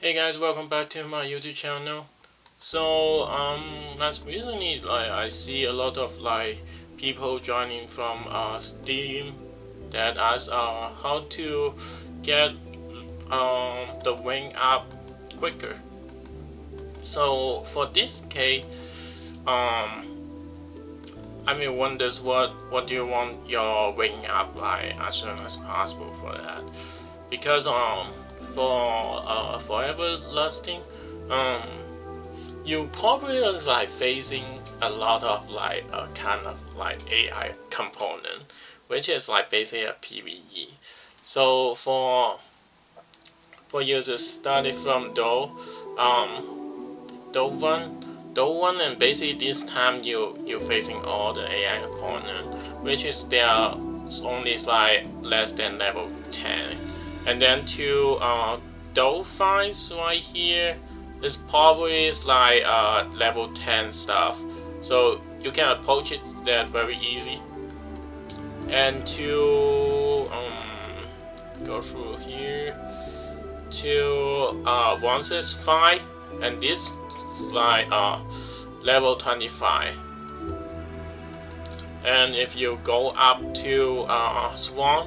Hey guys, welcome back to my YouTube channel. So as recently I see a lot of people joining from Steam that ask how to get the wing up quicker. So for this case, wonders what do you want your wing up as soon as possible for that, because for EverLusting, you probably is facing a lot of a kind of AI component, which is basically a PvE. So for you to study from Do1, and basically this time you're facing all the AI opponent, which is there only less than level 10, and then to Do5 right here is probably level 10 stuff, so you can approach it that very easy. And to go through here to 165, and this is level 25. And if you go up to Swan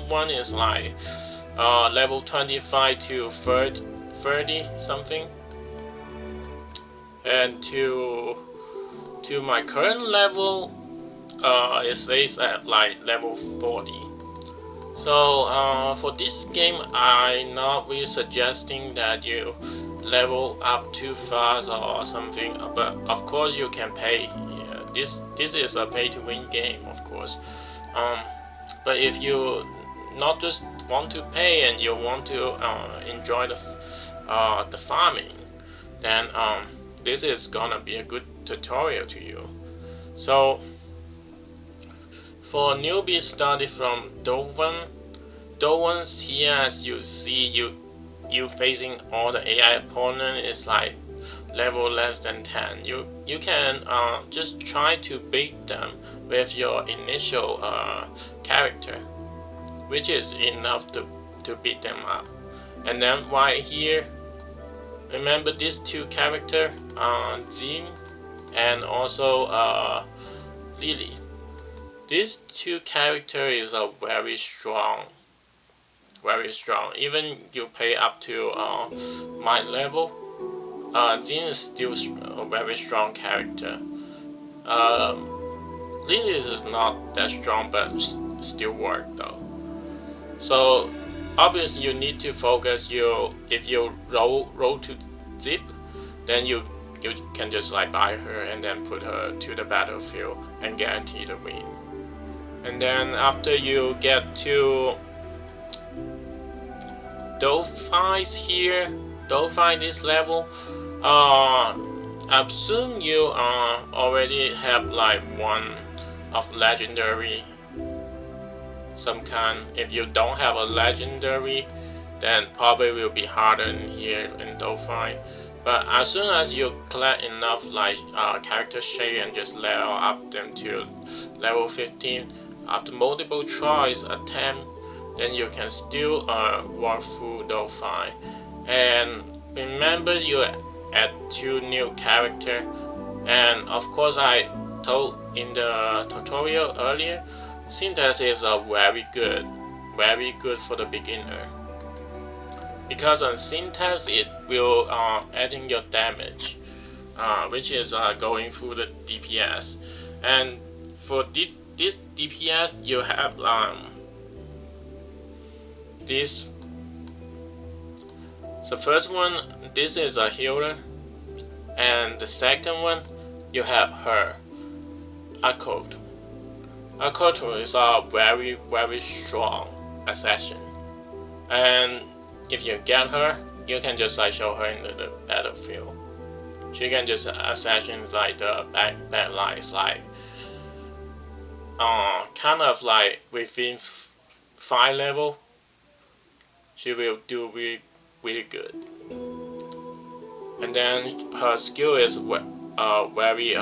1 is level 25 to 30 something. And to my current level, it says at level 40. So for this game, I'm not really suggesting that you level up too fast or something, but of course you can pay. Yeah, this is a pay-to-win game, of course. But if you not just want to pay and you want to enjoy the farming, then this is gonna be a good tutorial to you. So for newbies starting from Do1 here, as you see, you facing all the AI opponent is level less than 10. You can just try to beat them with your initial character, which is enough to beat them up. And then right here, remember these two characters, Zenas and also Lily. These two characters are very strong. Even you pay up to my level, Zenas is still a very strong character. Lily is not that strong, but still work though. So obviously you need to focus if you roll to zip, then you can just buy her and then put her to the battlefield and guarantee the win. And then after you get to Do5 here, Do5 this level, I assume you already have one of legendary some kind. If you don't have a legendary, then probably will be harder in here in Do5. But as soon as you collect enough character shade and just level up them to level 15 after multiple tries attempt, then you can still walk through Do5. And remember, you add 2 new character, and of course I told in the tutorial earlier, Syntax is very good for the beginner, because on Syntax it will adding your damage, which is going through the DPS. And for this DPS you have this. The first one, this is a healer, and the second one you have her, Alecto. Alecto is a very strong assassin, and if you get her, you can just show her in the battlefield. She can just assassin the back lines, kind of within 5 level. She will do really good. And then her skill is very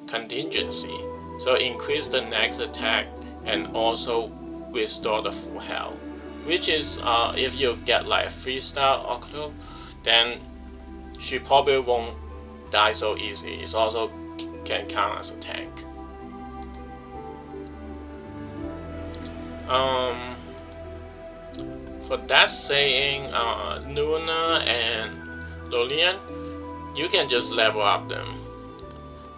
contingency, so increase the next attack and also restore the full health, which is if you get like a 3-star Alecto, then she probably won't die so easy. It also can count as a tank. For that saying, Luna and Lolian, you can just level up them,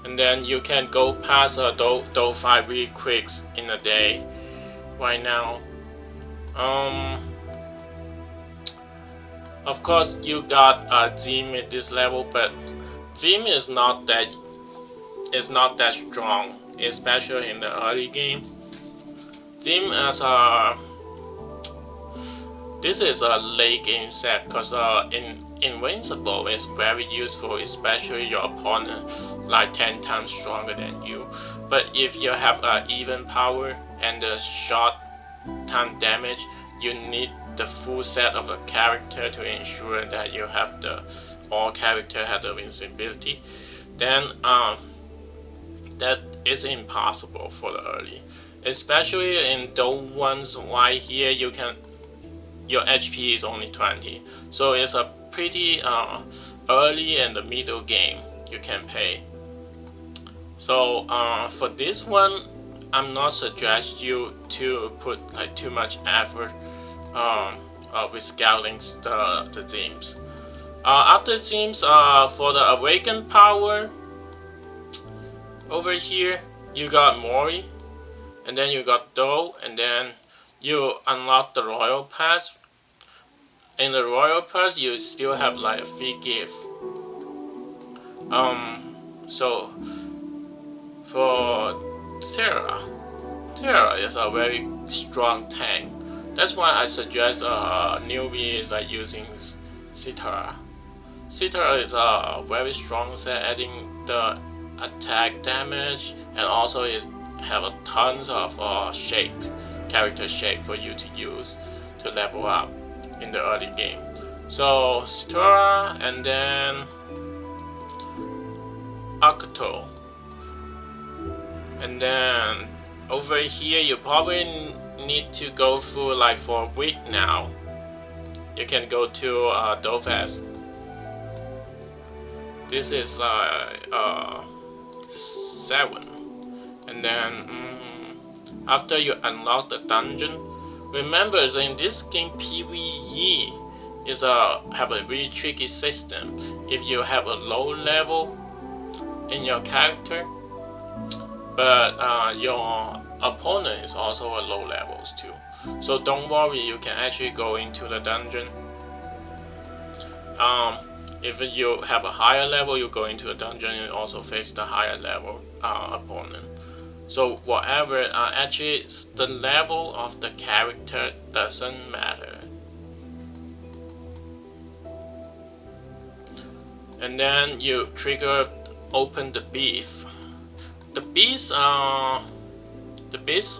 and then you can go past those 5 really quick in a day. Right now, of course you got Zim at this level, but Zim is not that strong, especially in the early game. Zim as this is a late game set, because Invincible is very useful, especially your opponent like 10 times stronger than you. But if you have even power and the short time damage, you need the full set of the character to ensure that you have all character have the invincibility. Then that is impossible for the early, especially in those ones right here. Your HP is only 20, so it's a pretty early and the middle game you can play. So for this one, I'm not suggest you to put like too much effort with scouting the themes. After themes, for the awakened power, over here you got Mori, and then you got Do, and then you unlock the Royal Pass. In the Royal Pass, you still have like a free gift. So for Terra is a very strong tank. That's why I suggest newbies are using Ishtaras. Ishtaras is a very strong set, adding the attack damage, and also it have a tons of character shape for you to use to level up in the early game. So Ishtaras, and then Alecto, and then over here you probably need to go through like for a week now. You can go to Dovest. This is like 7, and then after you unlock the dungeon, remember that in this game PvE is have a really tricky system. If you have a low level in your character, but your opponent is also a low levels too, so don't worry, you can actually go into the dungeon. If you have a higher level, you go into the dungeon and also face the higher level opponent. So whatever, actually the level of the character doesn't matter. And then you open the beef. The beast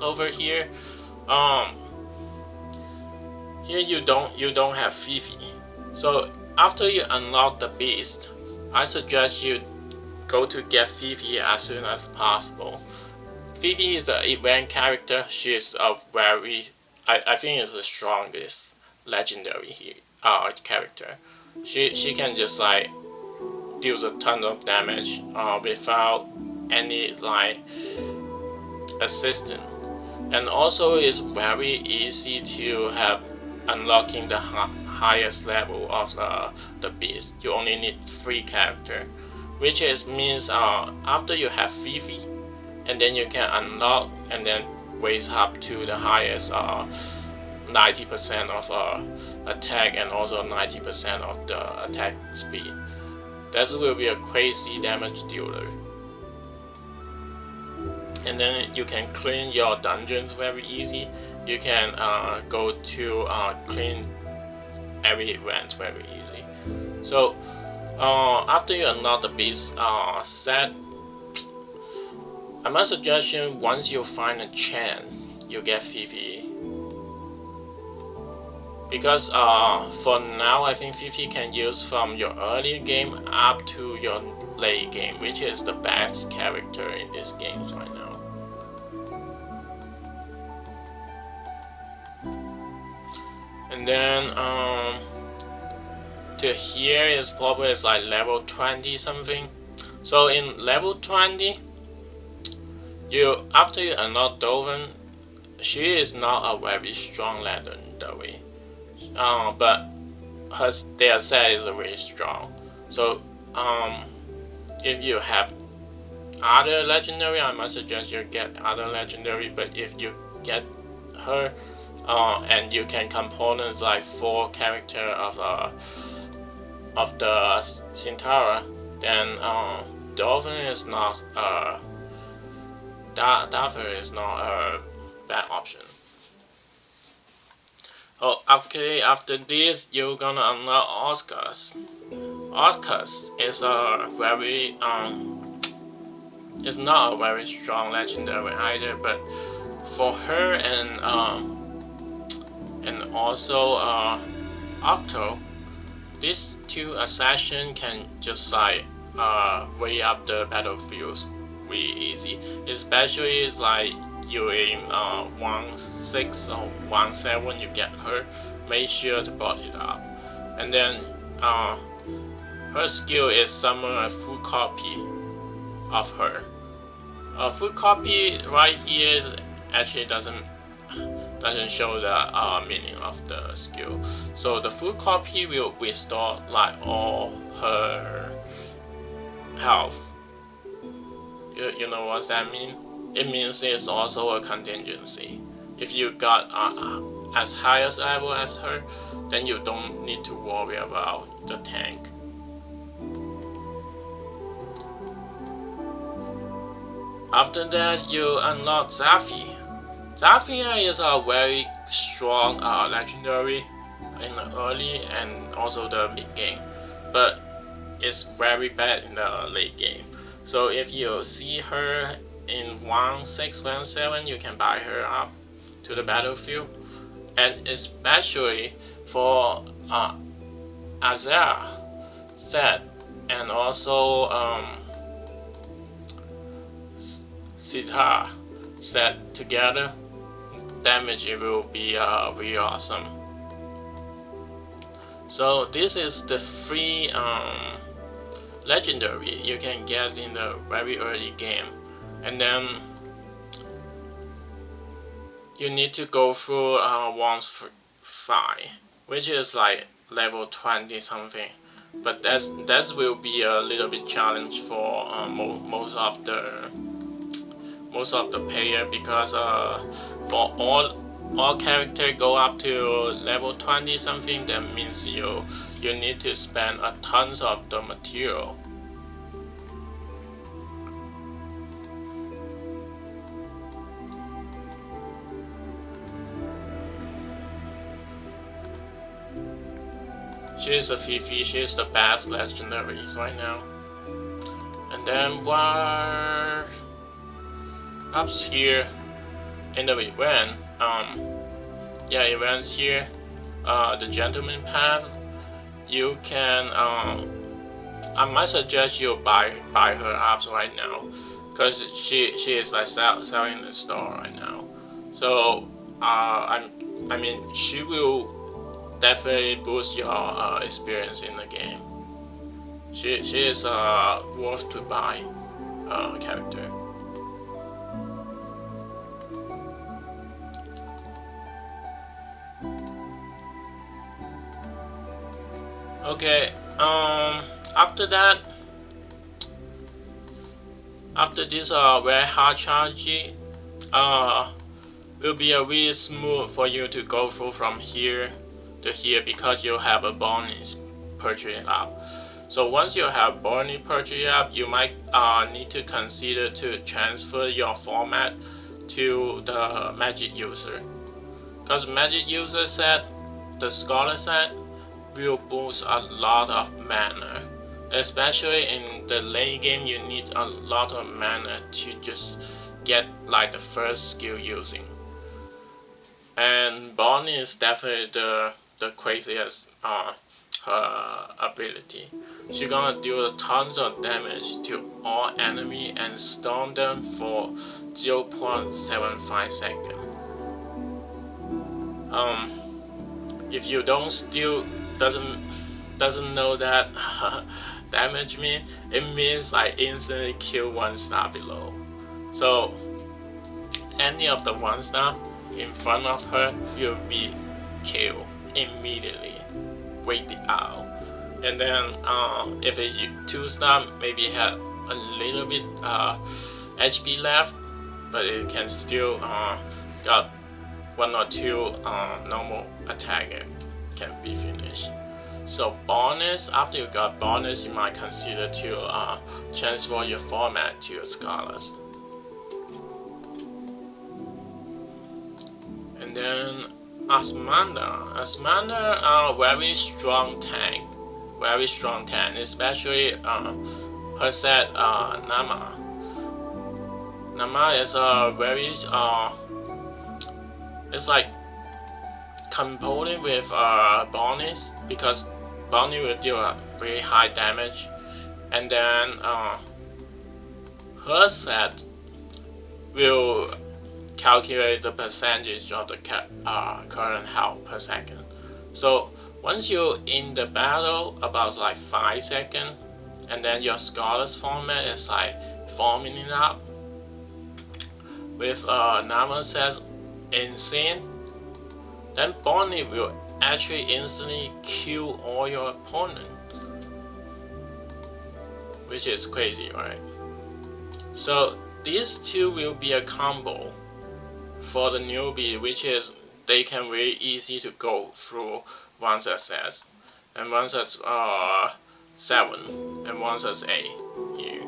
over here, here you don't have Fifi. So after you unlock the beast, I suggest you go to get Fifi as soon as possible. Fifi is the event character. She is a very, I think is the strongest legendary character. She can just like deals a ton of damage without any like assistance, and also it's very easy to have unlocking the highest level of the beast. You only need 3 characters, which means after you have Fifi, and then you can unlock and then raise up to the highest 90% of attack and also 90% of the attack speed. That will be a crazy damage dealer. And then you can clean your dungeons very easy. You can go to clean every event very easy. So after you unlock the beast set, my suggestion, once you find a chance, you get Fifi. Because for now, I think Fifi can use from your early game up to your late game, which is the best character in this game right now. And then to here is probably like level 20 something. So in level 20, after you unlock Dovin, she is not a very strong legendary, but their set is very strong. So if you have other legendary, I must suggest you get other legendary. But if you get her, and you can component like 4 character of the Sintara, then Dolphin is not Dapper is not a bad option. Oh, okay. After this, you're gonna unlock Oscars. Oscars is a very it's not a very strong legendary either, but for her and also Octo, these 2 assassins can just like way up the battlefields really easy, especially like you aim 1-6 or 1-7, you get her, make sure to bot it up. And then her skill is summon a full copy of her. A full copy right here is actually doesn't show the meaning of the skill. So the full copy will restore like all her health. You know what that means? It means it's also a contingency. If you got as high as level as her, then you don't need to worry about the tank. After that, you unlock Zafir. Zafir is a very strong legendary in the early and also the mid game, but it's very bad in the late game. So if you see her in 1-6, 1-7, you can buy her up to the battlefield, and especially for Azera set and also Sitar set together, damage will be really awesome. So this is the free legendary you can get in the very early game, and then you need to go through 1-5, which is like level 20 something, but that will be a little bit challenge for most of the player, because for all character go up to level 20 something, that means you need to spend a tons of the material. She's a Fifi, she's the best legendaries right now. And then what up here in the event, events here, the gentleman path, you can I might suggest you buy her apps right now, because she is like selling in the store right now. So I mean she will definitely boost your experience in the game. She is worth to buy character. Okay, after that, after this very hard challenge, will be a really smooth for you to go through from here to here, because you have a bonus purchase up. So once you have bonus purchase up, you might need to consider to transfer your format to the magic user, because magic user set, the scholar set, will boost a lot of mana, especially in the late game. You need a lot of mana to just get like the first skill using, and Bonnie is definitely the craziest her ability. She's gonna deal tons of damage to all enemy and stun them for 0.75 seconds. if you don't still doesn't know that damage mean, it means I instantly kill 1 star below. So any of the 1 star in front of her will be killed immediately. Wait it out. And then if a 2 star maybe had a little bit HP left, but it can still got 1 or 2 normal attack can be finished. So bonus, after you got bonus, you might consider to transfer your format to your scholars. And then Asmanda, very strong tank, especially her set Naamas. Naamas is a very it's like component with bonus, because bonus will deal a very high damage, and then her set will calculate the percentage of the current health per second. So once you're in the battle about like 5 seconds, and then your scholars format is like forming it up with Naamas says insane, then Bonnie will actually instantly kill all your opponent, which is crazy, right? So these two will be a combo for the newbie, which is they can very easy to go through once as set, and once as 7, and once as 8 here,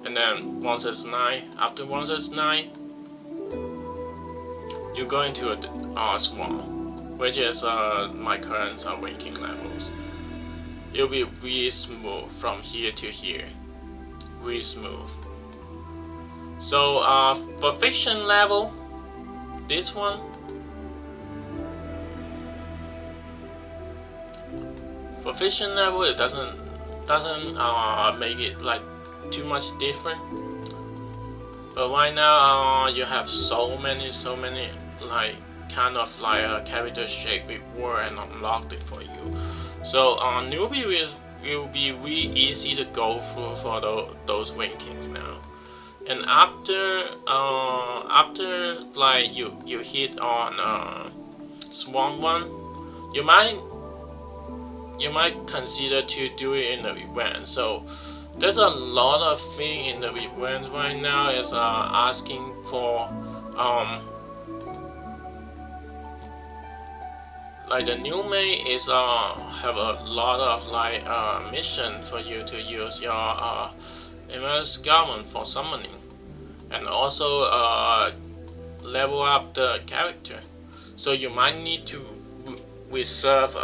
and then once as 9. After once as 9, you go into a swarm, which is my current ranking levels. It'll be really smooth from here to here, really smooth. So for fiction level, this one, for fiction level, it doesn't make it like too much different. But right now you have so many like kind of like character shape reward and unlocked it for you. So newbie will be really easy to go through for those rankings now. And after like you hit on Swarm 1, you might consider to do it in the event. So there's a lot of thing in the event right now is asking for like the new mate is have a lot of like mission for you to use your immense government for summoning, and also level up the character. So you might need to reserve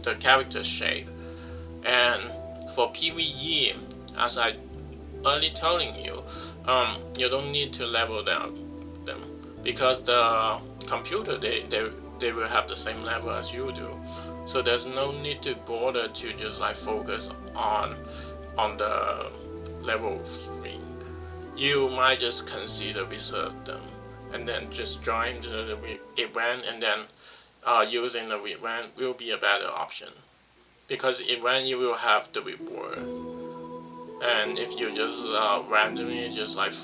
the character shape. And for PvE, as I early telling you, you don't need to level down them, because the computer they will have the same level as you do. So there's no need to bother to just like focus on the level 3. You might just consider reserve them, and then just join the event, and then using the event will be a better option, because event you will have the reward. And if you just randomly just like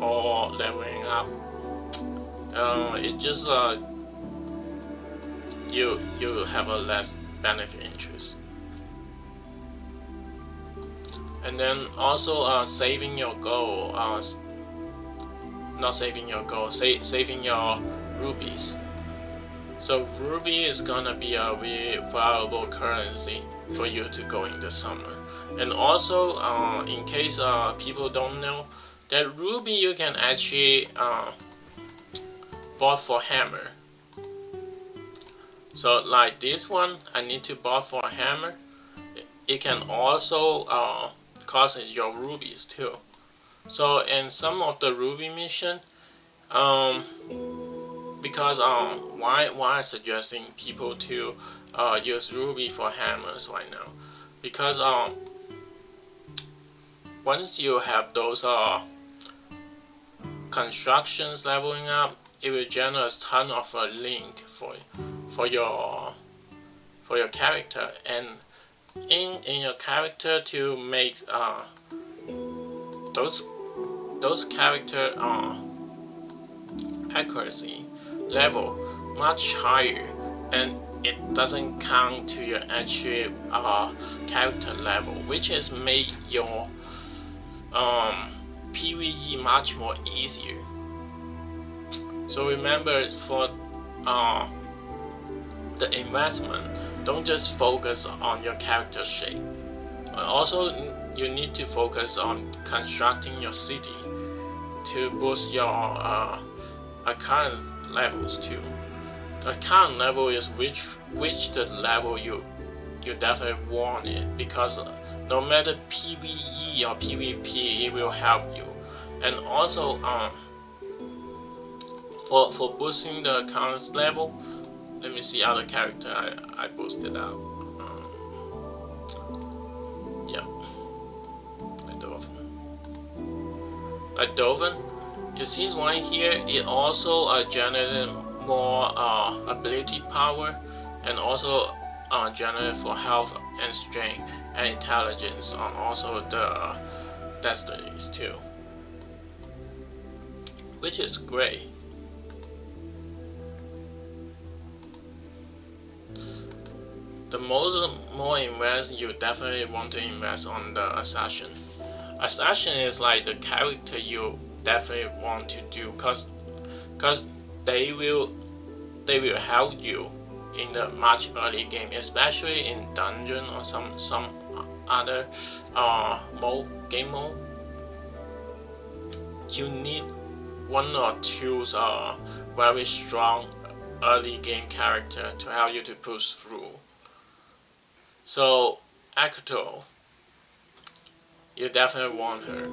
all leveling up, it just you have a less benefit interest. And then also saving your gold, not saving your gold, saving your rubies. So ruby is gonna be a really valuable currency for you to go in the summer. And also in case people don't know, that ruby you can actually bought for hammer. So like this one, I need to bought for a hammer. It can also cost your rubies too. So in some of the ruby mission, because why I'm suggesting people to use ruby for hammers right now, because once you have those constructions leveling up, it will generate a ton of link for your character, and in your character to make those character accuracy level much higher, and it doesn't count to your actual character level, which has made your PvE much more easier. So remember, for the investment, don't just focus on your character shape. Also, you need to focus on constructing your city to boost your current levels too. The current level is which the level you definitely want it, because no matter PvE or PvP, it will help you. And also for boosting the current level, let me see other character I boosted out. Yeah, like Dolphin. You see right here, it also generated more ability power, and also generated for health and strength and intelligence on also the destinies too, which is great. The more invest, you definitely want to invest on the assassin. Assassin is like the character you definitely want to do, cause they will help you in the much early game, especially in dungeon or some other game mode. You need one or two very strong early game character to help you to push through. So Alecto, you definitely want her.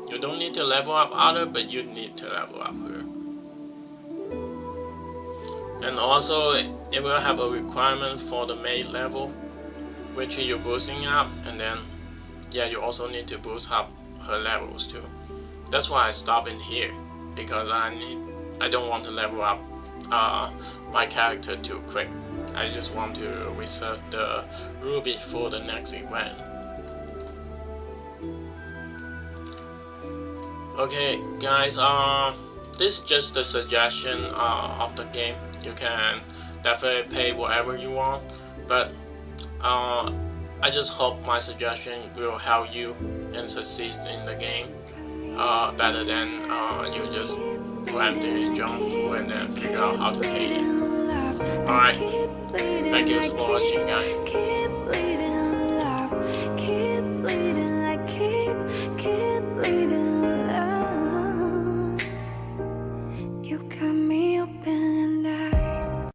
You don't need to level up other, but you need to level up her. And also, it will have a requirement for the main level, which you're boosting up, and then yeah, you also need to boost up her levels too. That's why I stop in here, because I don't want to level up my character too quick. I just want to reserve the ruby for the next event. Okay, guys, this is just a suggestion of the game. You can definitely pay whatever you want, but I just hope my suggestion will help you and succeed in the game better than you just randomly jump through and then figure out how to hate it. Alright, thank you for watching, guys.